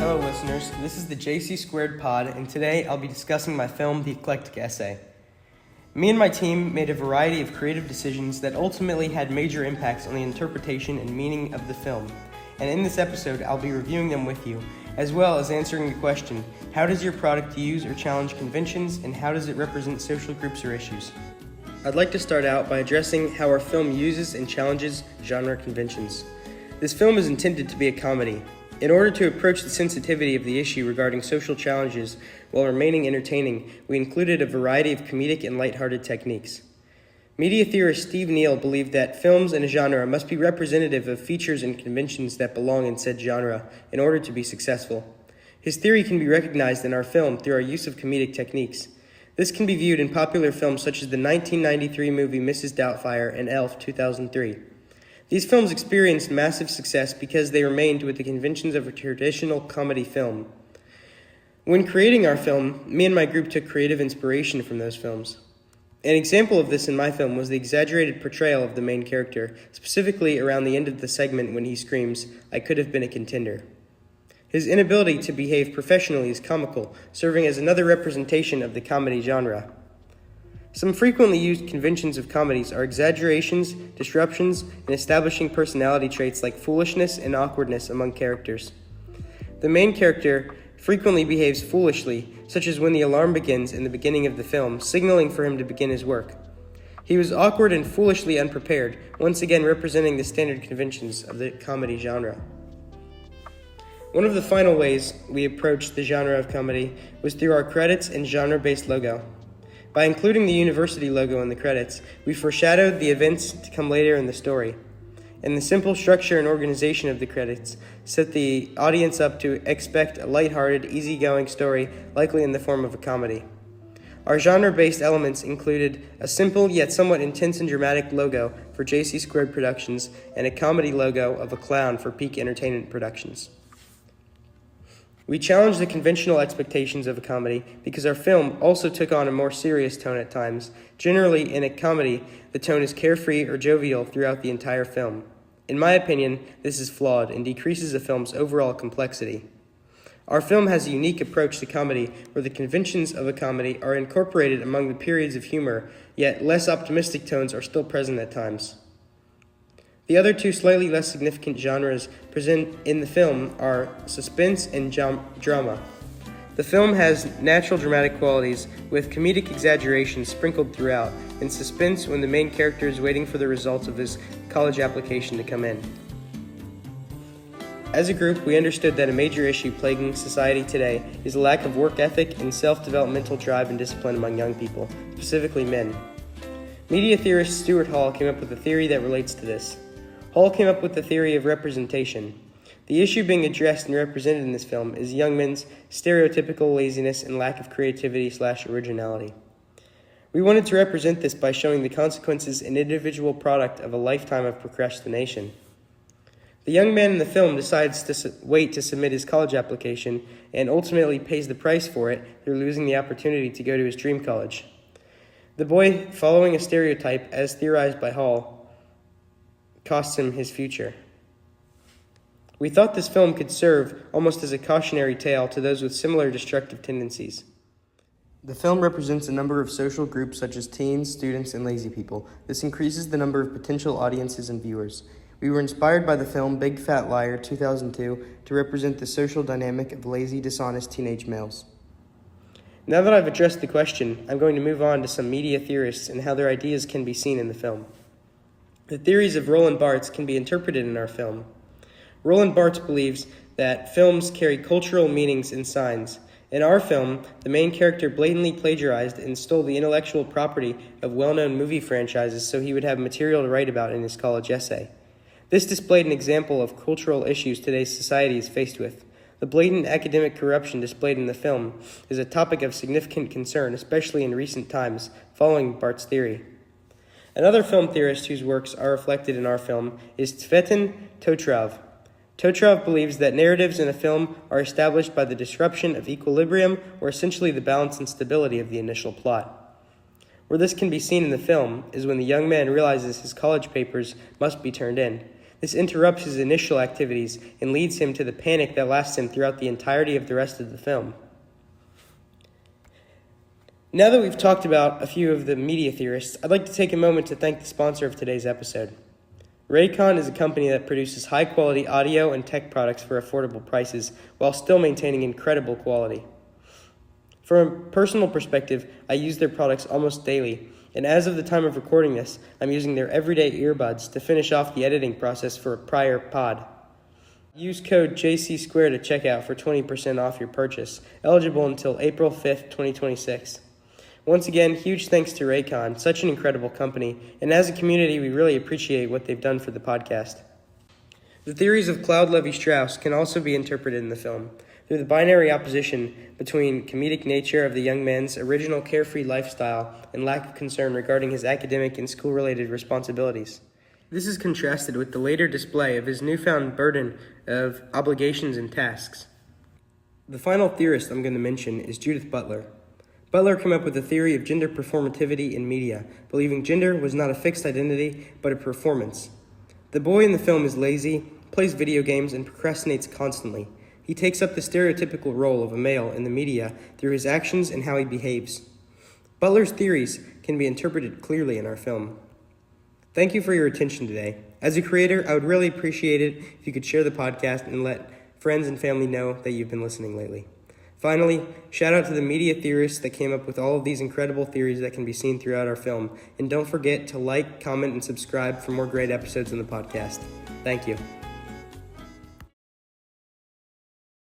Hello listeners, this is the JC Squared Pod, and today I'll be discussing my film, The Eclectic Essay. Me and my team made a variety of creative decisions that ultimately had major impacts on the interpretation and meaning of the film, and in this episode I'll be reviewing them with you, as well as answering the question, how does your product use or challenge conventions, and how does it represent social groups or issues? I'd like to start out by addressing how our film uses and challenges genre conventions. This film is intended to be a comedy. In order to approach the sensitivity of the issue regarding social challenges while remaining entertaining, we included a variety of comedic and lighthearted techniques. Media theorist Steve Neal believed that films in a genre must be representative of features and conventions that belong in said genre in order to be successful. His theory can be recognized in our film through our use of comedic techniques. This can be viewed in popular films such as the 1993 movie Mrs. Doubtfire and Elf 2003. These films experienced massive success because they remained with the conventions of a traditional comedy film. When creating our film, me and my group took creative inspiration from those films. An example of this in my film was the exaggerated portrayal of the main character, specifically around the end of the segment when he screams, "I could have been a contender." His inability to behave professionally is comical, serving as another representation of the comedy genre. Some frequently used conventions of comedies are exaggerations, disruptions, and establishing personality traits like foolishness and awkwardness among characters. The main character frequently behaves foolishly, such as when the alarm begins in the beginning of the film, signaling for him to begin his work. He was awkward and foolishly unprepared, once again representing the standard conventions of the comedy genre. One of the final ways we approached the genre of comedy was through our credits and genre-based logo. By including the university logo in the credits, we foreshadowed the events to come later in the story. And the simple structure and organization of the credits set the audience up to expect a lighthearted, easygoing story, likely in the form of a comedy. Our genre-based elements included a simple yet somewhat intense and dramatic logo for JC Squared Productions and a comedy logo of a clown for Peak Entertainment Productions. We challenged the conventional expectations of a comedy because our film also took on a more serious tone at times. Generally, in a comedy, the tone is carefree or jovial throughout the entire film. In my opinion, this is flawed and decreases a film's overall complexity. Our film has a unique approach to comedy where the conventions of a comedy are incorporated among the periods of humor, yet less optimistic tones are still present at times. The other two slightly less significant genres present in the film are suspense and drama. The film has natural dramatic qualities with comedic exaggeration sprinkled throughout, and suspense when the main character is waiting for the results of his college application to come in. As a group, we understood that a major issue plaguing society today is a lack of work ethic and self-developmental drive and discipline among young people, specifically men. Media theorist Stuart Hall came up with a theory that relates to this. Hall came up with the theory of representation. The issue being addressed and represented in this film is young men's stereotypical laziness and lack of creativity/originality. We wanted to represent this by showing the consequences and individual product of a lifetime of procrastination. The young man in the film decides to wait to submit his college application and ultimately pays the price for it through losing the opportunity to go to his dream college. The boy, following a stereotype as theorized by Hall, costs him his future. We thought this film could serve almost as a cautionary tale to those with similar destructive tendencies. The film represents a number of social groups such as teens, students, and lazy people. This increases the number of potential audiences and viewers. We were inspired by the film Big Fat Liar 2002 to represent the social dynamic of lazy, dishonest teenage males. Now that I've addressed the question, I'm going to move on to some media theorists and how their ideas can be seen in the film. The theories of Roland Barthes can be interpreted in our film. Roland Barthes believes that films carry cultural meanings and signs. In our film, the main character blatantly plagiarized and stole the intellectual property of well-known movie franchises so he would have material to write about in his college essay. This displayed an example of cultural issues today's society is faced with. The blatant academic corruption displayed in the film is a topic of significant concern, especially in recent times, following Barthes' theory. Another film theorist whose works are reflected in our film is Tsvetan Totrov. Totrov believes that narratives in a film are established by the disruption of equilibrium, or essentially the balance and stability of the initial plot. Where this can be seen in the film is when the young man realizes his college papers must be turned in. This interrupts his initial activities and leads him to the panic that lasts him throughout the entirety of the rest of the film. Now that we've talked about a few of the media theorists, I'd like to take a moment to thank the sponsor of today's episode. Raycon is a company that produces high-quality audio and tech products for affordable prices while still maintaining incredible quality. From a personal perspective, I use their products almost daily, and as of the time of recording this, I'm using their everyday earbuds to finish off the editing process for a prior pod. Use code JC2 at checkout for 20% off your purchase, eligible until April 5th, 2026. Once again, huge thanks to Raycon, such an incredible company, and as a community, we really appreciate what they've done for the podcast. The theories of Claude Levi-Strauss can also be interpreted in the film through the binary opposition between comedic nature of the young man's original carefree lifestyle and lack of concern regarding his academic and school-related responsibilities. This is contrasted with the later display of his newfound burden of obligations and tasks. The final theorist I'm going to mention is Judith Butler. Butler came up with a theory of gender performativity in media, believing gender was not a fixed identity, but a performance. The boy in the film is lazy, plays video games, and procrastinates constantly. He takes up the stereotypical role of a male in the media through his actions and how he behaves. Butler's theories can be interpreted clearly in our film. Thank you for your attention today. As a creator, I would really appreciate it if you could share the podcast and let friends and family know that you've been listening lately. Finally, shout out to the media theorists that came up with all of these incredible theories that can be seen throughout our film. And don't forget to like, comment, and subscribe for more great episodes in the podcast. Thank you.